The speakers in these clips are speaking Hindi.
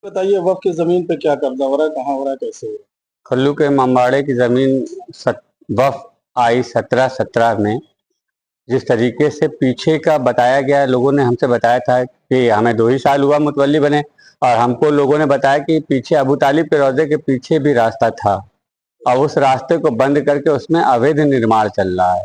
बताइए वक़्फ़ की ज़मीन पे क्या कब्ज़ा हो रहा है, कहाँ हो रहा है, कैसे हो रहा है? खल्लू के इमामबाड़े की ज़मीन वक़्फ़ आई 1717 में। जिस तरीके से पीछे का बताया गया, लोगों ने हमसे बताया था कि हमें 2 ही साल हुआ मुतवल्ली बने, और हमको लोगों ने बताया कि पीछे अबू तालिब के रोज़े के पीछे भी रास्ता था और उस रास्ते को बंद करके उसमें अवैध निर्माण चल रहा है।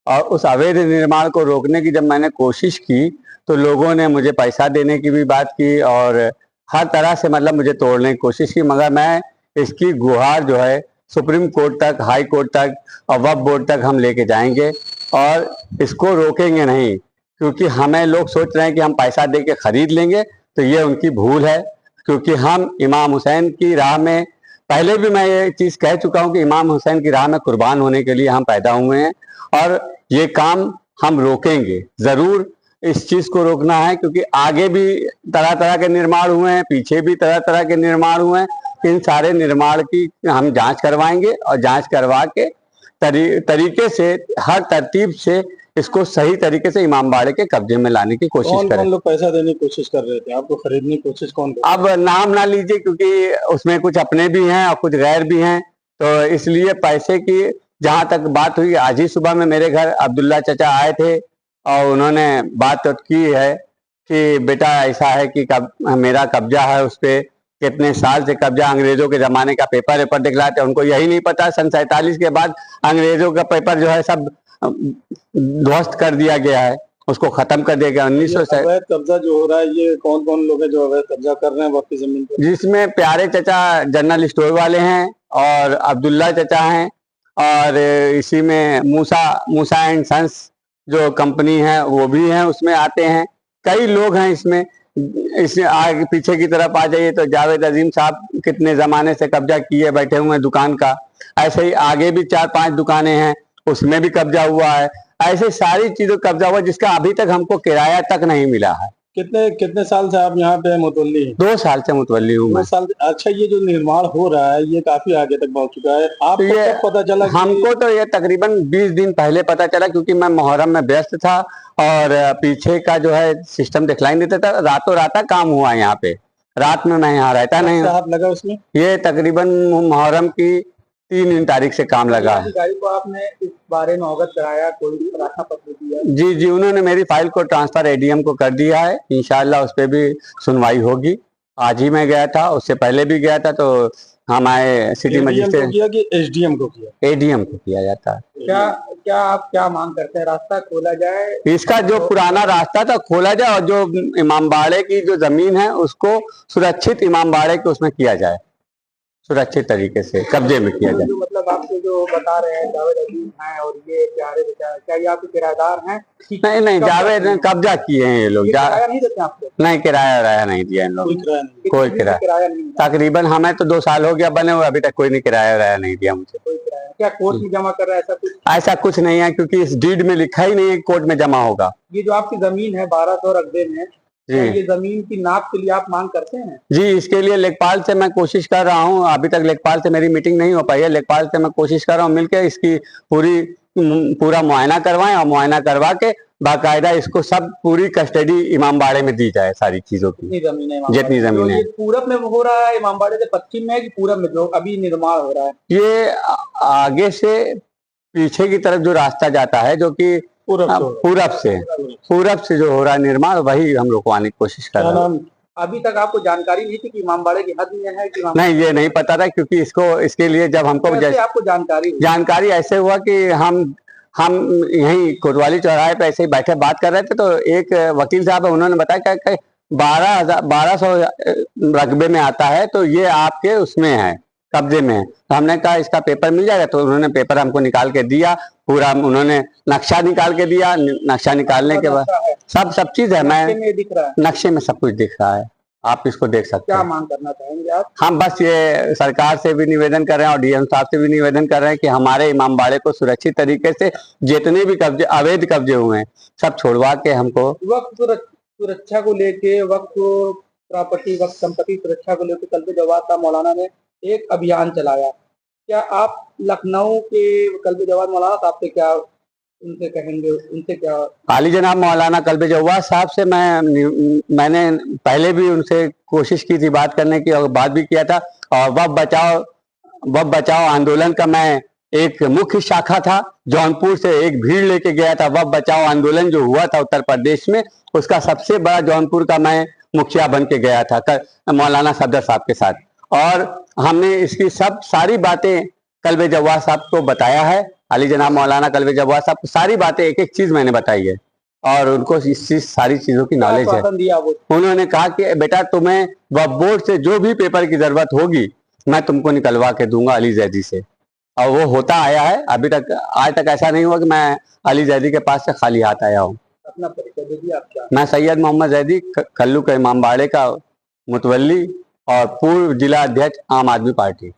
और उस अवैध निर्माण को रोकने की जब मैंने कोशिश की, तो लोगों ने मुझे पैसा देने की भी बात की और हर तरह से मतलब मुझे तोड़ने की कोशिश की, मगर मैं इसकी गुहार जो है सुप्रीम कोर्ट तक, हाई कोर्ट तक और वक्फ बोर्ड तक हम लेके जाएंगे और इसको रोकेंगे नहीं, क्योंकि हमें लोग सोच रहे हैं कि हम पैसा दे के खरीद लेंगे, तो ये उनकी भूल है। क्योंकि हम इमाम हुसैन की राह में, पहले भी मैं ये चीज़ कह चुका हूँ कि इमाम हुसैन की राह में कुर्बान होने के लिए हम पैदा हुए हैं और ये काम हम रोकेंगे ज़रूर। इस चीज़ को रोकना है क्योंकि आगे भी तरह तरह के निर्माण हुए हैं, पीछे भी तरह तरह के निर्माण हुए हैं। इन सारे निर्माण की हम जांच करवाएंगे और जांच करवा के तरीके से, हर तरतीब से इसको सही तरीके से इमामबाड़े के कब्जे में लाने की कोशिश करें। कौन-कौन लोग पैसा देने की कोशिश कर रहे थे? आपको खरीदने की कोशिश कौन कर रहा अब नाम ना लीजिए क्योंकि उसमें कुछ अपने भी हैं और कुछ गैर भी हैं, तो इसलिए पैसे की जहाँ तक बात हुई, आज ही सुबह में मेरे घर अब्दुल्ला चाचा आए थे और उन्होंने बात की है कि बेटा ऐसा है कि मेरा कब्जा है उस पे, कितने साल से कब्जा, अंग्रेजों के ज़माने का पेपर वेपर दिखलाते, उनको यही नहीं पता सन 47 के बाद अंग्रेजों का पेपर जो है सब ध्वस्त कर दिया गया है, उसको ख़त्म कर दिया गया है? 1900 ये से। अवैध कब्ज़ा जो हो रहा है, ये कौन-कौन लोग हैं जो अवैध कब्ज़ा कर रहे हैं वक़्फ़ की ज़मीन पे? जिसमें प्यारे चचा जनरल स्टोर वाले हैं और अब्दुल्ला चचा हैं और इसी में मूसा मूसा एंड सन्स जो कंपनी है वो भी है, उसमें आते हैं। कई लोग हैं इसमें। इस आगे पीछे की तरफ आ जाइए तो जावेद अजीम साहब कितने ज़माने से कब्जा किए बैठे हुए हैं दुकान का। ऐसे ही आगे भी 4-5 दुकानें हैं, उसमें भी कब्जा हुआ है। ऐसे सारी चीज़ों कब्जा हुआ जिसका अभी तक हमको किराया तक नहीं मिला है। कितने कितने साल से आप यहाँ पे मुतवल्ली हैं? 2 साल से मुतवल्ली हूँ 2 मैं। साल अच्छा, ये जो निर्माण हो रहा है, ये काफ़ी आगे तक पहुँच चुका है। तो आपको ये कब पता चला कि हमको तो ये तकरीबन 20 दिन पहले पता चला, क्योंकि मैं मुहर्रम में व्यस्त था और पीछे का जो है सिस्टम दिखलाई नहीं देता। रातों रात काम हुआ यहाँ पे, रात में मैं यहाँ रहता कब नहीं से हूँ। हाथ लगा उसमें? ये तकरीबन मुहर्रम की 3 तारीख से काम लगा है। अधिकारी को आपने इस बारे में अवगत कराया, कोई प्रार्थना पत्र दिया? जी जी, उन्होंने मेरी फाइल को ट्रांसफर एडीएम को कर दिया है, इंशाल्लाह उस पर भी सुनवाई होगी। आज ही मैं गया था, उससे पहले भी गया था, तो हमारे सिटी एडीएम को मजिस्ट्रेट किया कि एसडीएम को किया? एडीएम को किया जाता है। क्या क्या आप क्या मांग करते हैं? रास्ता खोला जाए? इसका जो पुराना रास्ता था खोला जाए और जो इमामबाड़े की जो जमीन है उसको सुरक्षित इमामबाड़े के उसमें किया जाए, सुरक्षित तरीके से कब्जे में किया जाए। जो मतलब आपको जो बता रहे हैं जावेद अजीम हैं और ये प्यारे बेटा, क्या ये आपके किराएदार हैं? नहीं नहीं, जावेद ने कब्जा किए हैं ये लोग। किराया नहीं देते आपको? नहीं, किराया वराया नहीं दिया इन लोगों ने, कोई किराया नहीं? तकरीबन हमें तो 2 साल हो गया बने हुए, अभी तक कोई नहीं किराया वराया नहीं दिया मुझे। कोई किराया क्या कोर्ट में जमा कर रहा है ऐसा कुछ? ऐसा कुछ नहीं है, क्योंकि इस डीड में लिखा ही नहीं है कोर्ट में जमा होगा। ये जो आपकी जमीन है 1200 रकबे में, क्या ये जमीन की नाप के लिए आप मांग करते हैं? जी, इसके लिए लेखपाल से मैं कोशिश कर रहा हूँ। अभी तक लेखपाल से मेरी मीटिंग नहीं हो पाई है। लेखपाल से मैं कोशिश कर रहा हूँ मिलकर इसकी पूरा मुआयना करवाएं और मुआयना करवा के बाकायदा इसको सब पूरी कस्टडी इमामबाड़े में दी जाए सारी चीजों की, जितनी जमीन है। पूरब में हो रहा है इमामबाड़े से पश्चिम में है कि पूरब में जो अभी निर्माण हो रहा है? ये आगे से पीछे की तरफ जो रास्ता जाता है, जो कि पूरब से जो हो रहा है निर्माण, वही हम रुकवाने की कोशिश कर रहे हैं। अभी तक आपको जानकारी नहीं थी कि इमामबाड़े की हद में है कि नहीं, ये नहीं पता था, क्योंकि इसके लिए जब हमको आपको जानकारी ऐसे हुआ कि हम यहीं कोतवाली चौराहे पे ऐसे ही बैठे बात कर रहे थे, तो एक वकील साहब है, उन्होंने बताया कि 1200 रकबे में आता है, तो ये आपके उसमें है, कब्जे में है। तो हमने कहा इसका पेपर मिल जाएगा, तो उन्होंने पेपर हमको निकाल के दिया, पूरा उन्होंने नक्शा निकाल के दिया। नक्शा निकालने के बाद सब चीज है, मैं दिख रहा है, नक्शे में सब कुछ दिख रहा है, आप इसको देख सकते हैं। क्या मांग करना चाहेंगे आप? हम बस ये सरकार से भी निवेदन कर रहे हैं और डीएम साहब से भी निवेदन कर रहे हैं कि हमारे इमामबाड़े को सुरक्षित तरीके से जितने भी कब्जे, अवैध कब्जे हुए हैं, सब छोड़वा के हमको वक्त सुरक्षा को लेके, वक्त प्रॉपर्टी, वक्त संपत्ति सुरक्षा को लेकर कल जवाब साहब मौलाना ने एक अभियान चलाया। क्या आप लखनऊ के कल जवाब मौलाना साहब से क्या उनसे कहेंगे, उनसे क्या? आली जनाब मौलाना कल्बे जव्वाद साहब से मैंने पहले भी उनसे कोशिश की थी बात करने की और बात भी किया था। और वफ बचाओ आंदोलन का मैं एक मुख्य शाखा था। जौनपुर से एक भीड़ लेके गया था। वफ बचाओ आंदोलन जो हुआ था उत्तर प्रदेश में, उसका सबसे बड़ा जौनपुर का मैं मुखिया बन के गया था मौलाना सफदर साहब के साथ। और हमने इसकी सारी बातें कल्बे जव्वाद साहब को बताया है। अली जनाब मौलाना कल्बे जव्वाद साहब को सारी बातें एक एक चीज मैंने बताई है और उनको सारी चीजों की नॉलेज है। दिया वो? उन्होंने कहा कि बेटा तुम्हें वक्फ बोर्ड से जो भी पेपर की जरूरत होगी मैं तुमको निकलवा के दूंगा अली जैदी से। और वो होता आया है। अभी तक आज तक ऐसा नहीं हुआ कि मैं अली जैदी के पास से खाली हाथ आया हूँ। अपना परिचय दे दिया आप क्या? मैं सैयद मोहम्मद जैदी कल्लू के इमामबाड़े का मुतवल्ली और पूर्व जिला अध्यक्ष आम आदमी पार्टी।